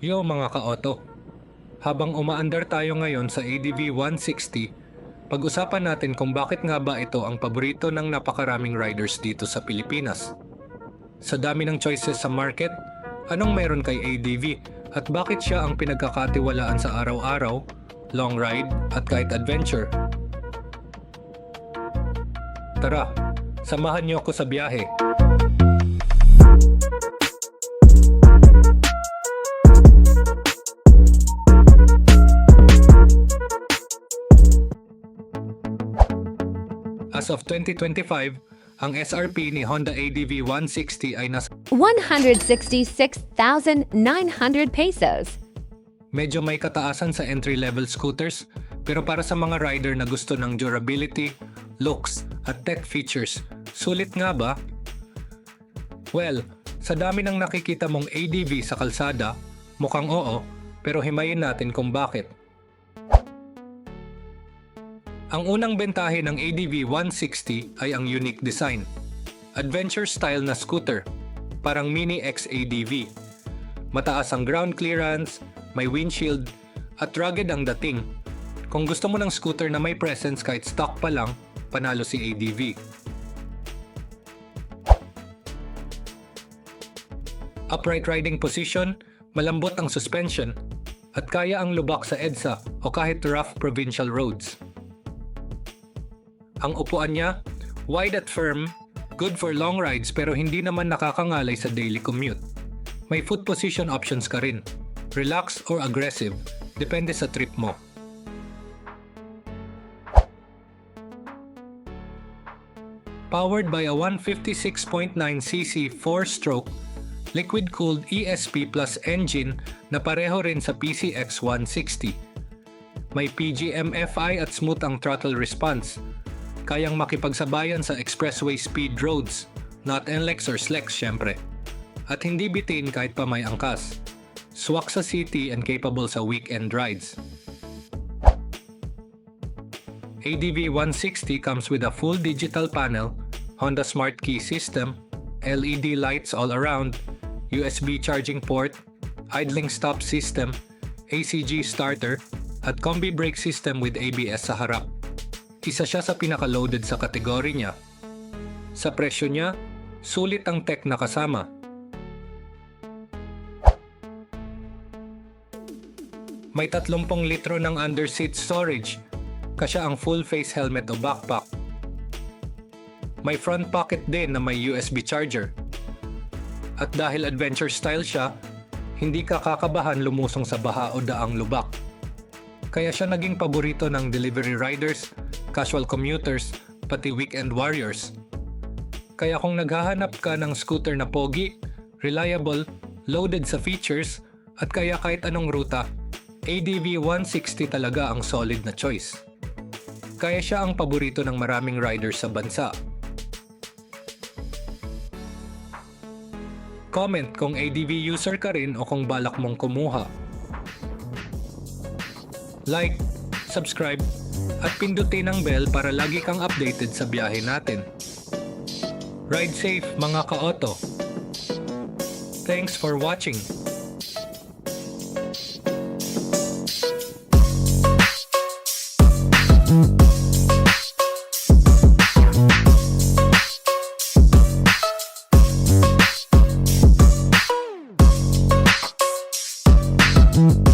Yo mga ka-auto, habang umaandar tayo ngayon sa ADV 160, pag-usapan natin kung bakit nga ba ito ang paborito ng napakaraming riders dito sa Pilipinas. Sa dami ng choices sa market, anong meron kay ADV at bakit siya ang pinagkakatiwalaan sa araw-araw, long ride at kahit adventure? Tara, samahan niyo ako sa biyahe. As of 2025, ang SRP ni Honda ADV 160 ay nasa 166,900 pesos. medyo may kataasan sa entry-level scooters, pero para sa mga rider na gusto ng durability, looks, at tech features, sulit nga ba? Well, sa dami ng nakikita mong ADV sa kalsada, mukhang oo, pero himayin natin kung bakit. Ang unang bentahe ng ADV 160 ay ang unique design. Adventure style na scooter, parang mini XADV. Mataas ang ground clearance, may windshield, at rugged ang dating. Kung gusto mo ng scooter na may presence kahit stock pa lang, panalo si ADV. Upright riding position, malambot ang suspension, at kaya ang lubak sa EDSA o kahit rough provincial roads. Ang upuan niya, wide at firm, good for long rides pero hindi naman nakakangalay sa daily commute. May foot position options ka rin, relaxed or aggressive, depende sa trip mo. Powered by a 156.9cc 4-stroke, liquid-cooled ESP Plus engine na pareho rin sa PCX 160. May PGM-FI at smooth ang throttle response. Kayang makipagsabayan sa expressway speed roads, not NLEX or SLEX syempre. At hindi bitin kahit pa may angkas. Swak sa city and capable sa weekend rides. ADV 160 comes with a full digital panel, Honda Smart Key system, LED lights all around, USB charging port, idling stop system, ACG starter, at combi brake system with ABS sa harap. Isa siya sa pinaka-loaded sa kategory niya. Sa presyo niya, sulit ang tech na kasama. May 30 litro ng underseat storage, kasya ang full face helmet o backpack. May front pocket din na may USB charger. At dahil adventure style siya, hindi ka kakabahan lumusong sa baha o daang lubak. Kaya siya naging paborito ng delivery riders, casual commuters, pati weekend warriors. Kaya kung naghahanap ka ng scooter na pogi, reliable, loaded sa features, at kaya kahit anong ruta, ADV 160 talaga ang solid na choice. Kaya siya ang paborito ng maraming riders sa bansa. Comment kung ADV user ka rin o kung balak mong kumuha. Like, subscribe, at pindutin ang bell para lagi kang updated sa biyahe natin. Ride safe mga ka-auto! Thanks for watching! Mm-hmm.